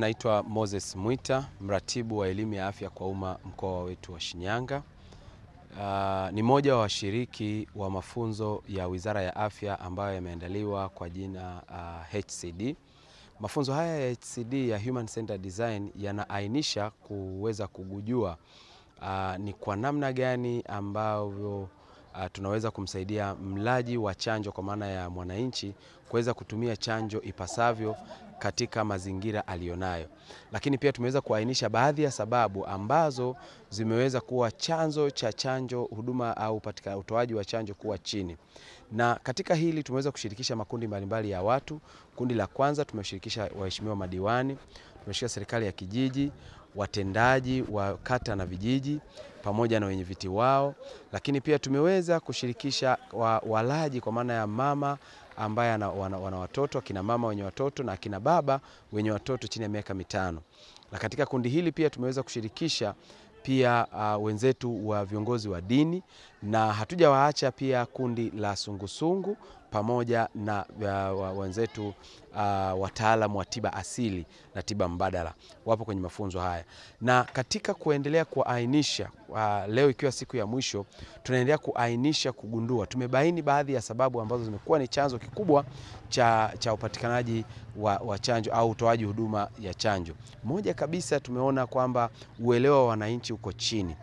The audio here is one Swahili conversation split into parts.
Naitwa Moses Mwita, mratibu wa elimu ya afya kwa umma mkoa wetu wa Shinyanga. Ni mmoja wa washiriki wa mafunzo ya Wizara ya Afya ambayo yameandaliwa kwa jina HCD. Mafunzo haya ya HCD ya Human Centered Design yanaainisha kuweza kugujua ni kwa namna gani ambavyo tunaweza kumsaidia mlaji wa chanjo kwa maana ya mwananchi kuweza kutumia chanjo ipasavyo katika mazingira alionayo. Lakini pia tumeweza kuainisha baadhi ya sababu ambazo zimeweza kuwa chanzo cha chanjo huduma au utoaji wa chanjo kuwa chini. Na katika hili tumeweza kushirikisha makundi mbalimbali ya watu. Kundi la kwanza tumeshirikisha waheshimiwa madiwani, tumeshirikisha serikali ya kijiji, watendaji wa kata na vijiji pamoja na wenyeviti wao, lakini pia tumeweza kushirikisha walaji kwa maana ya mama ambaye wana watoto, kina mama wenye watoto na kina baba wenye watoto chini ya miaka 5. Na katika kundi hili pia tumeweza kushirikisha pia wenzetu wa viongozi wa dini, na hatujawaacha pia kundi la sungusungu pamoja na wenzetu wataalamu wa tiba asili na tiba mbadala wapo kwenye mafunzo haya. Na katika kuendelea kuainisha, leo ikiwa siku ya mwisho, tunaendelea kuainisha, kugundua, tumebaini baadhi ya sababu ambazo zimekuwa ni chanzo kikubwa cha upatikanaji wa chanjo au utoaji huduma ya chanjo. Moja kabisa, tumeona kwamba uelewa wa wananchi uko chini,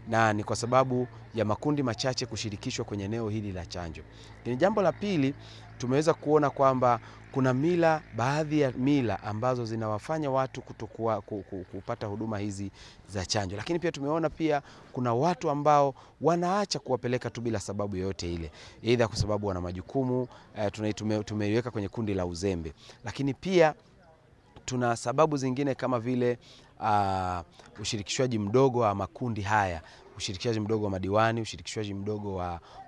na ni kwa sababu ya makundi machache kushirikishwa kwenye eneo hili la chanjo. Ni jambo la pili, tumeweza kuona kwamba kuna baadhi ya mila ambazo zinawafanya watu kutokuwa kupata huduma hizi za chanjo. Lakini pia tumeona pia kuna watu ambao wanaacha kuwapeleka tu bila sababu yoyote ile, aidha kwa sababu wana majukumu, tumeiweka kwenye kundi la uzembe. Lakini pia tuna sababu zingine kama vile ushirikishwaji mdogo wa makundi haya, ushirikishaji mdogo wa madiwani, ushirikishaji mdogo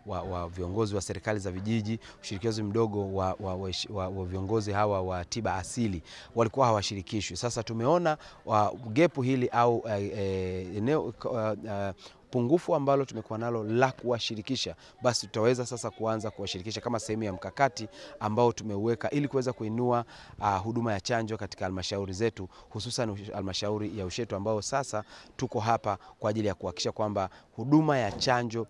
wa viongozi wa serikali za vijiji, ushirikishaji mdogo wa viongozi hawa wa tiba asili walikuwa hawashirikishwi. Sasa tumeona gepu hili au eneo pungufu ambalo tumekuwa nalo la kuwashirikisha, basi tutaweza sasa kuanza kuwashirikisha kama sehemu ya mkakati ambao tumeuweka ili kuweza kuinua huduma ya chanjo katika halmashauri zetu, hususan halmashauri ya Ushetu ambao sasa tuko hapa kwa ajili ya kuhakikisha kwamba huduma ya chanjo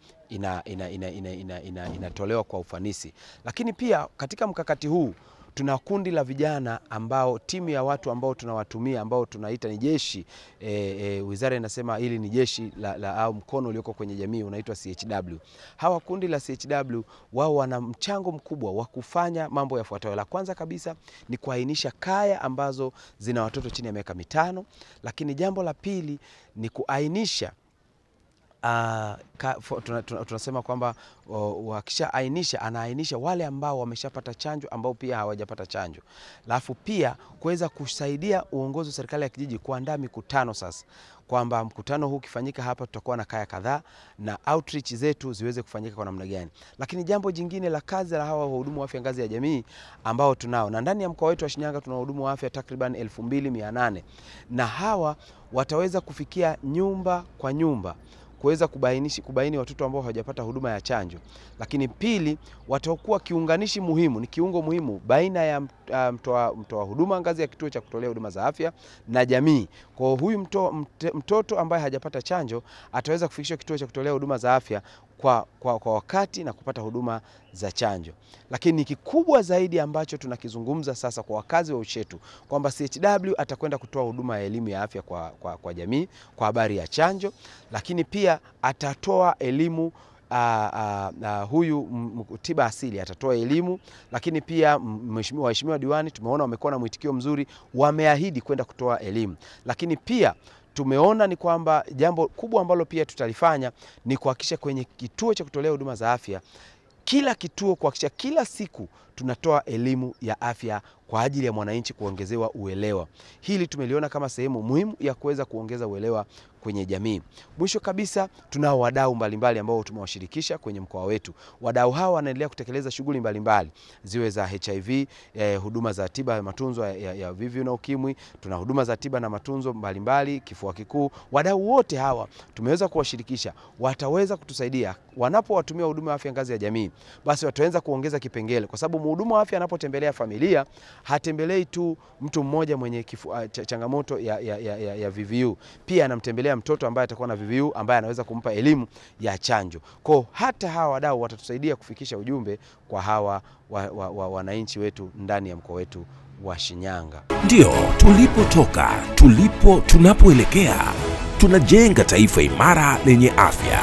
inatolewa kwa ufanisi. Lakini pia katika mkakati huu tuna kundi la vijana ambao timu ya watu ambao tunawatumia ambao tunaita ni jeshi. Wizara inasema hili ni jeshi au mkono ulioko kwenye jamii unaitwa CHW. Hawa kundi la CHW wao wana mchango mkubwa wa kufanya mambo yafuatayo. La kwanza kabisa ni kuainisha kaya ambazo zina watoto chini ya miaka 5, lakini jambo la pili ni kuainisha tunasema kwamba anaainisha wale ambao wameshapata chanjo ambao pia hawajapata chanjo. Alafu pia kuweza kusaidia uongozi wa serikali ya kijiji kuandaa mikutano sasa, kwamba mkutano huu ukifanyika hapa tutakuwa na kaya kadhaa na outreach zetu ziweze kufanyika kwa namna gani. Lakini jambo jingine la kazi la hawa wahudumu wa afya ngazi ya jamii ambao tunao, na ndani ya mkoa wetu wa Shinyanga tuna wahudumu wa afya takriban 2800, na hawa wataweza kufikia nyumba kwa nyumba kuweza kubaini watoto ambao hawajapata huduma ya chanjo. Lakini pili, watakuwa kiunganishi muhimu, ni kiungo muhimu baina ya mtoa huduma ngazi ya kituo cha kutolea huduma za afya na jamii. Kwa huyu mtoto ambaye hajapata chanjo ataweza kufikishwa kituo cha kutolea huduma za afya kwa wakati na kupata huduma za chanjo. Lakini kikubwa zaidi ambacho tunakizungumza sasa kwa wakazi wa Ushetu kwamba CHW atakwenda kutoa huduma ya elimu ya afya kwa jamii kwa habari ya chanjo, lakini pia atatoa elimu huyu tiba asili atatoa elimu. Lakini pia waheshimiwa diwani tumeona wamekuwa na mwitikio mzuri, wameahidi kwenda kutoa elimu. Lakini pia tumeona ni kwamba jambo kubwa ambalo pia tutalifanya ni kuhakikisha kwenye kituo cha kutolea huduma za afya, kila kituo kuhakikisha kila siku tunatoa elimu ya afya kwa ajili ya mwananchi kuongezewa uelewa. Hili tumeliona kama sehemu muhimu ya kuweza kuongeza uelewa kwenye jamii. Mwisho kabisa, tunao wadau mbalimbali ambao tumewashirikisha kwenye mkoa wetu. Wadau hawa wanaendelea kutekeleza shughuli mbalimbali, ziwe za HIV, huduma za tiba ya matunzo ya VVU na ukimwi, tuna huduma za tiba na matunzo mbalimbali, kifua kikuu. Wadau wote hawa tumeweza kuwashirikisha, wataweza kutusaidia wanapowatumia huduma ya afya ngazi ya jamii, basi wataweza kuongeza kipengele, kwa sababu mhudumu wa afya anapotembelea familia hatembelei tu mtu mmoja mwenye changamoto ya VVU, pia anamtembelea mtoto ambaye atakuwa na VVU ambaye anaweza kumpa elimu ya chanjo. Kwa hata hawa wadau watatusaidia kufikisha ujumbe kwa hawa wananchi wetu ndani ya mkoa wetu wa Shinyanga. Ndio tulipotoka, tunapoelekea, tunajenga taifa imara lenye afya.